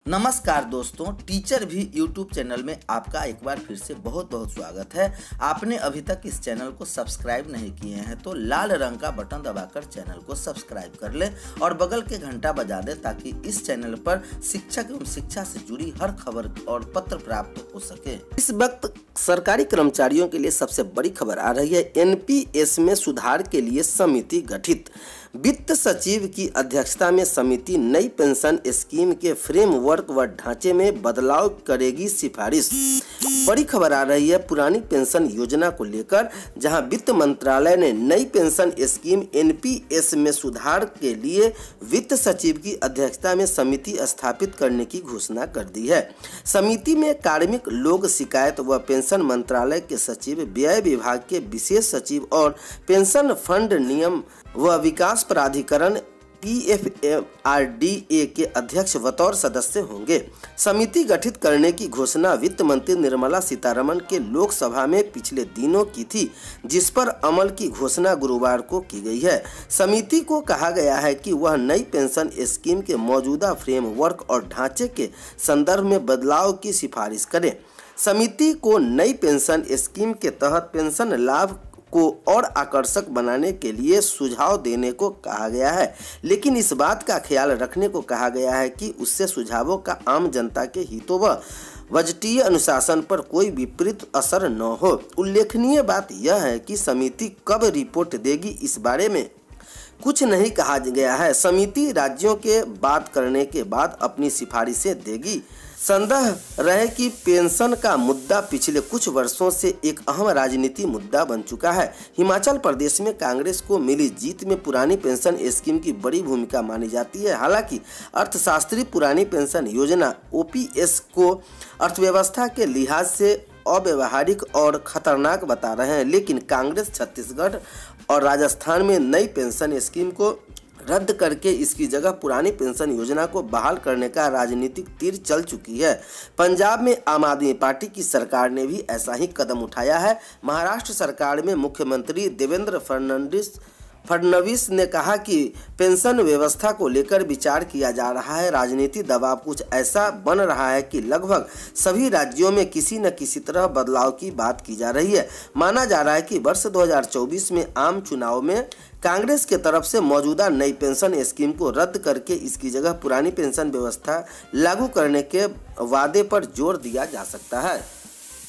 नमस्कार दोस्तों, टीचर भी यूट्यूब चैनल में आपका एक बार फिर से बहुत बहुत स्वागत है। आपने अभी तक इस चैनल को सब्सक्राइब नहीं किए हैं तो लाल रंग का बटन दबाकर चैनल को सब्सक्राइब कर ले और बगल के घंटा बजा दे ताकि इस चैनल पर शिक्षक एवं शिक्षा से जुड़ी हर खबर और पत्र प्राप्त हो सके। इस वक्त सरकारी कर्मचारियों के लिए सबसे बड़ी खबर आ रही है। एनपीएस में सुधार के लिए समिति गठित। वित्त सचिव की अध्यक्षता में समिति नई पेंशन स्कीम के फ्रेमवर्क व ढांचे में बदलाव करेगी सिफारिश। बड़ी खबर आ रही है पुरानी पेंशन योजना को लेकर, जहां वित्त मंत्रालय ने नई पेंशन स्कीम एनपीएस में सुधार के लिए वित्त सचिव की अध्यक्षता में समिति स्थापित करने की घोषणा कर दी है। समिति में कार्मिक लोक शिकायत व पेंशन मंत्रालय के सचिव, व्यय विभाग के विशेष सचिव और पेंशन फंड नियम व विकास प्राधिकरण PFMRDA के अध्यक्ष बतौर सदस्य होंगे। समिति गठित करने की घोषणा वित्त मंत्री निर्मला सीतारमण के लोकसभा में पिछले दिनों की थी, जिस पर अमल की घोषणा गुरुवार को की गई है। समिति को कहा गया है कि वह नई पेंशन स्कीम के मौजूदा फ्रेमवर्क और ढांचे के संदर्भ में बदलाव की सिफारिश करे। समिति को नई पेंशन स्कीम के तहत पेंशन लाभ को और आकर्षक बनाने के लिए सुझाव देने को कहा गया है, लेकिन इस बात का ख्याल रखने को कहा गया है कि उससे सुझावों का आम जनता के हितों व बजटीय अनुशासन पर कोई विपरीत असर न हो। उल्लेखनीय बात यह है कि समिति कब रिपोर्ट देगी, इस बारे में कुछ नहीं कहा गया है। समिति राज्यों के बात करने के बाद अपनी सिफारिशें देगी। संदेह रहे कि पेंशन का मुद्दा पिछले कुछ वर्षों से एक अहम राजनीतिक मुद्दा बन चुका है। हिमाचल प्रदेश में कांग्रेस को मिली जीत में पुरानी पेंशन स्कीम की बड़ी भूमिका मानी जाती है। हालांकि अर्थशास्त्री पुरानी पेंशन योजना ओपीएस को अर्थव्यवस्था के लिहाज से अव्यवहारिक और खतरनाक बता रहे हैं, लेकिन कांग्रेस छत्तीसगढ़ और राजस्थान में नई पेंशन स्कीम को रद्द करके इसकी जगह पुरानी पेंशन योजना को बहाल करने का राजनीतिक तीर चल चुकी है। पंजाब में आम आदमी पार्टी की सरकार ने भी ऐसा ही कदम उठाया है। महाराष्ट्र सरकार में मुख्यमंत्री देवेंद्र फडणवीस ने कहा कि पेंशन व्यवस्था को लेकर विचार किया जा रहा है। राजनीतिक दबाव कुछ ऐसा बन रहा है कि लगभग सभी राज्यों में किसी न किसी तरह बदलाव की बात की जा रही है। माना जा रहा है कि वर्ष 2024 में आम चुनाव में कांग्रेस के तरफ से मौजूदा नई पेंशन स्कीम को रद्द करके इसकी जगह पुरानी पेंशन व्यवस्था लागू करने के वादे पर जोर दिया जा सकता है।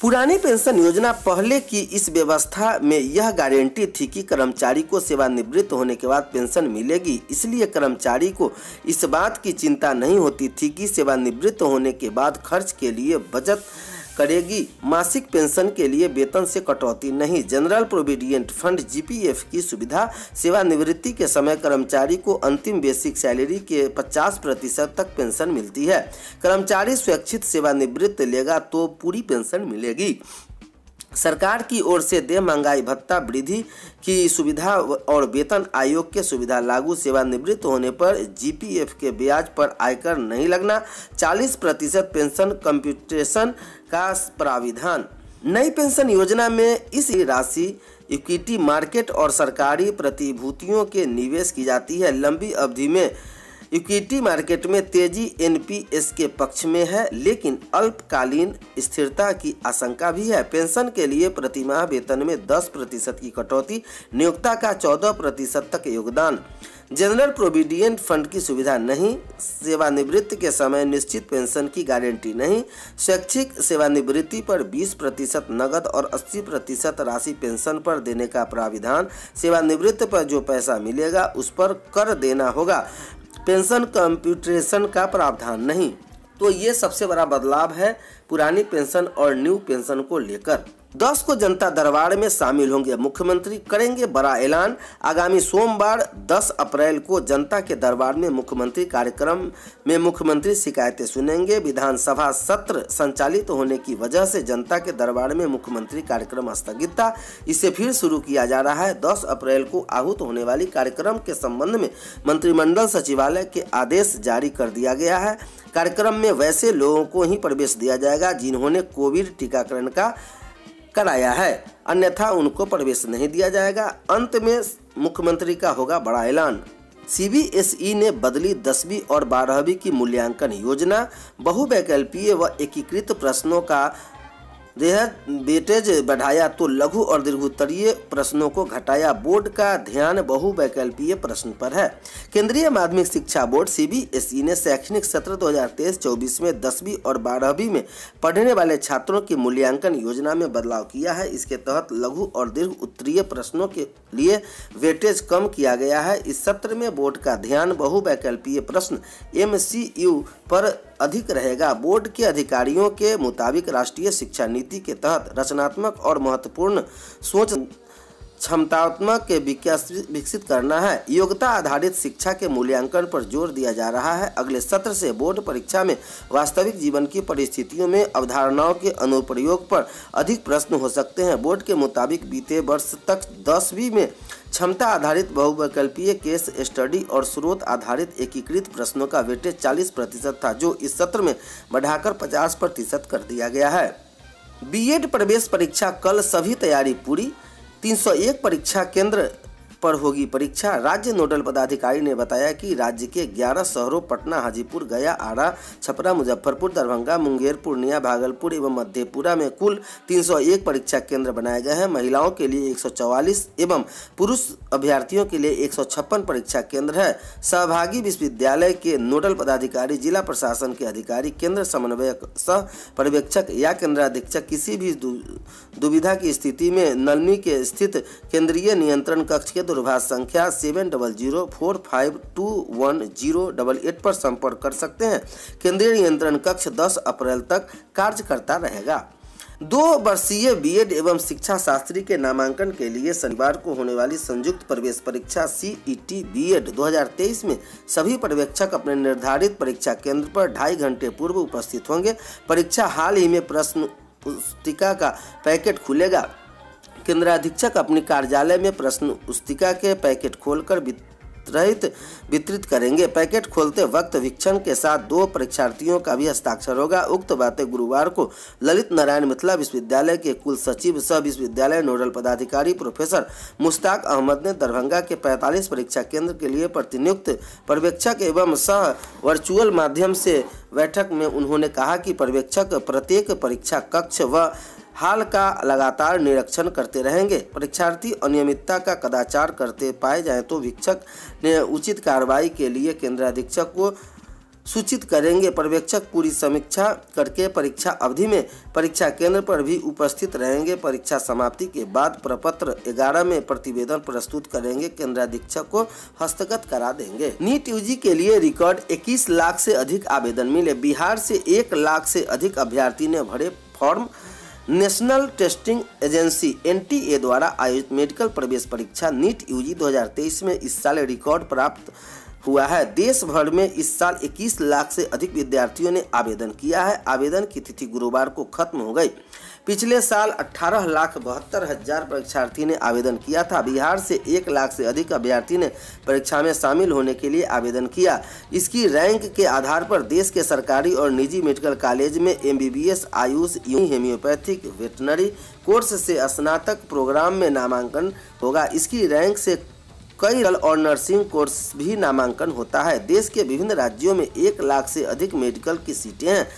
पुरानी पेंशन योजना पहले की इस व्यवस्था में यह गारंटी थी कि कर्मचारी को सेवानिवृत्त होने के बाद पेंशन मिलेगी, इसलिए कर्मचारी को इस बात की चिंता नहीं होती थी कि सेवानिवृत्त होने के बाद खर्च के लिए बचत करेगी। मासिक पेंशन के लिए वेतन से कटौती नहीं। जनरल प्रोविडेंट फंड जीपीएफ की सुविधा, सेवानिवृत्ति के समय कर्मचारी को अंतिम बेसिक सैलरी के 50% तक पेंशन मिलती है। कर्मचारी स्वैच्छिक सेवानिवृत्त लेगा तो पूरी पेंशन मिलेगी। सरकार की ओर से देय महंगाई भत्ता वृद्धि की सुविधा और वेतन आयोग के सुविधा लागू, सेवानिवृत्त होने पर जीपीएफ के ब्याज पर आयकर नहीं लगना, 40% पेंशन कंप्यूटेशन का प्राविधान। नई पेंशन योजना में इस राशि इक्विटी मार्केट और सरकारी प्रतिभूतियों के निवेश की जाती है। लंबी अवधि में इक्विटी मार्केट में तेजी एनपीएस के पक्ष में है, लेकिन अल्पकालीन स्थिरता की आशंका भी है। पेंशन के लिए प्रतिमाह वेतन में 10% की कटौती, नियोक्ता का 14% तक योगदान, जनरल प्रोविडेंट फंड की सुविधा नहीं, सेवानिवृत्ति के समय निश्चित पेंशन की गारंटी नहीं, स्वैच्छिक सेवानिवृत्ति पर 20% नगद और 80% राशि पेंशन पर देने का प्राविधान, सेवानिवृत्ति पर जो पैसा मिलेगा उस पर कर देना होगा, पेंशन कंप्यूटेशन का प्रावधान नहीं। तो ये सबसे बड़ा बदलाव है पुरानी पेंशन और न्यू पेंशन को लेकर। 10 को जनता दरबार में शामिल होंगे, मुख्यमंत्री करेंगे बड़ा ऐलान। आगामी सोमवार 10 अप्रैल को जनता के दरबार में मुख्यमंत्री कार्यक्रम में मुख्यमंत्री शिकायतें सुनेंगे। विधानसभा सत्र संचालित होने की वजह से जनता के दरबार में मुख्यमंत्री कार्यक्रम स्थगित था, इसे फिर शुरू किया जा रहा है। 10 अप्रैल को आहूत होने वाली कार्यक्रम के संबंध में मंत्रिमंडल सचिवालय के आदेश जारी कर दिया गया है। कार्यक्रम में वैसे लोगों को ही प्रवेश दिया जाएगा जिन्होंने कोविड टीकाकरण कराया है, अन्यथा उनको प्रवेश नहीं दिया जाएगा। अंत में मुख्यमंत्री का होगा बड़ा ऐलान। सीबीएसई ने बदली 10वीं और 12वीं की मूल्यांकन योजना। बहुवैकल्पीय व एकीकृत प्रश्नों का वेटेज बढ़ाया तो लघु और दीर्घोत्तरीय प्रश्नों को घटाया। बोर्ड का ध्यान बहुवैकल्पीय प्रश्न पर है। केंद्रीय माध्यमिक शिक्षा बोर्ड सीबीएसई ने शैक्षणिक सत्र 2023-24 में 10वीं और 12वीं में पढ़ने वाले छात्रों की मूल्यांकन योजना में बदलाव किया है। इसके तहत लघु और दीर्घ उत्तरीय प्रश्नों के लिए वेटेज कम किया गया है। इस सत्र में बोर्ड का ध्यान बहुवैकल्पीय प्रश्न MCQ पर अधिक रहेगा। बोर्ड के अधिकारियों के मुताबिक राष्ट्रीय शिक्षा नीति के तहत रचनात्मक और महत्वपूर्ण सोच क्षमतात्मक के विकसित करना है। योग्यता आधारित शिक्षा के मूल्यांकन पर जोर दिया जा रहा है। अगले सत्र से बोर्ड परीक्षा में वास्तविक जीवन की परिस्थितियों में अवधारणाओं के अनुप्रयोग पर अधिक प्रश्न हो सकते हैं। बोर्ड के मुताबिक बीते वर्ष तक 10वीं में क्षमता आधारित बहुवैकल्पीय केस स्टडी और स्रोत आधारित एकीकृत प्रश्नों का वेटेज 40% था, जो इस सत्र में बढ़ाकर 50% कर दिया गया है। बीएड प्रवेश परीक्षा कल, सभी तैयारी पूरी। 301 परीक्षा केंद्र पर होगी परीक्षा। राज्य नोडल पदाधिकारी ने बताया कि राज्य के 11 शहरों पटना, हाजीपुर, गया, आरा, छपरा, मुजफ्फरपुर, दरभंगा, मुंगेर, पूर्णिया, भागलपुर एवं मधेपुरा में कुल 301 परीक्षा केंद्र बनाए गए हैं। महिलाओं के लिए 144 एवं पुरुष अभ्यर्थियों के लिए 156 परीक्षा केंद्र है। सहभागी विश्वविद्यालय के नोडल पदाधिकारी, जिला प्रशासन के अधिकारी, केंद्र समन्वयक, सह पर्यवेक्षक या केंद्राधीक्षक किसी भी दुविधा की स्थिति में नलनी के स्थित केंद्रीय नियंत्रण कक्ष के दूरभाष संख्या 7004521088 पर संपर्क कर सकते हैं। केंद्रीय नियंत्रण कक्ष 10 अप्रैल तक कार्य करता रहेगा। 2 वर्षीय बीएड एवं शिक्षा शास्त्री के नामांकन के लिए शनिवार को होने वाली संयुक्त प्रवेश परीक्षा CET बीएड 2023 में सभी पर्यवेक्षक अपने निर्धारित परीक्षा केंद्र पर 2.5 घंटे पूर्व उपस्थित होंगे। परीक्षा हाल ही में प्रश्न पुस्तिका का पैकेट खुलेगा। केंद्राधीक्षक अपने कार्यालय में प्रश्न पुस्तिका के पैकेट खोलकर वितरित करेंगे। पैकेट खोलते वक्त वीक्षण के साथ 2 परीक्षार्थियों का भी हस्ताक्षर होगा। उक्त बातें गुरुवार को ललित नारायण मिथिला विश्वविद्यालय के कुल सचिव सह विश्वविद्यालय नोडल पदाधिकारी प्रोफेसर मुश्ताक अहमद ने दरभंगा के 45 परीक्षा केंद्र के लिए प्रतिनियुक्त पर्यवेक्षक एवं सह वर्चुअल माध्यम से बैठक में उन्होंने कहा कि पर्यवेक्षक प्रत्येक परीक्षा कक्ष व हाल का लगातार निरीक्षण करते रहेंगे। परीक्षार्थी अनियमितता का कदाचार करते पाए जाएं तो वीक्षक ने उचित कार्रवाई के लिए केंद्राधीक्षक को सूचित करेंगे। पर्यवेक्षक पूरी समीक्षा करके परीक्षा अवधि में परीक्षा केंद्र पर भी उपस्थित रहेंगे। परीक्षा समाप्ति के बाद प्रपत्र 11 में प्रतिवेदन प्रस्तुत करेंगे। केंद्राधीक्षक को हस्तगत करा देंगे। नीट यूजी के लिए रिकॉर्ड 21 लाख से अधिक आवेदन मिले। बिहार से 1 लाख से अधिक अभ्यर्थी ने भरे form. National testing agency NTA द्वारा आयोजित मेडिकल प्रवेश परीक्षा नीट यूजी 2023 में इस साल रिकॉर्ड प्राप्त हुआ है। देश भर में इस साल 21 लाख से अधिक विद्यार्थियों ने आवेदन किया है। आवेदन की तिथि गुरुवार को खत्म हो गई। पिछले साल 18,72,000 परीक्षार्थी ने आवेदन किया था। बिहार से 1 लाख से अधिक अभ्यर्थी ने परीक्षा में शामिल होने के लिए आवेदन किया। इसकी रैंक के आधार पर देश के सरकारी और निजी मेडिकल कॉलेज में MBBS, Ayush, homeopathic, veterinary course से स्नातक प्रोग्राम में नामांकन होगा। इसकी रैंक से कई और नर्सिंग कोर्स भी नामांकन होता है। देश के विभिन्न राज्यों में 1 लाख से अधिक मेडिकल की सीटें हैं।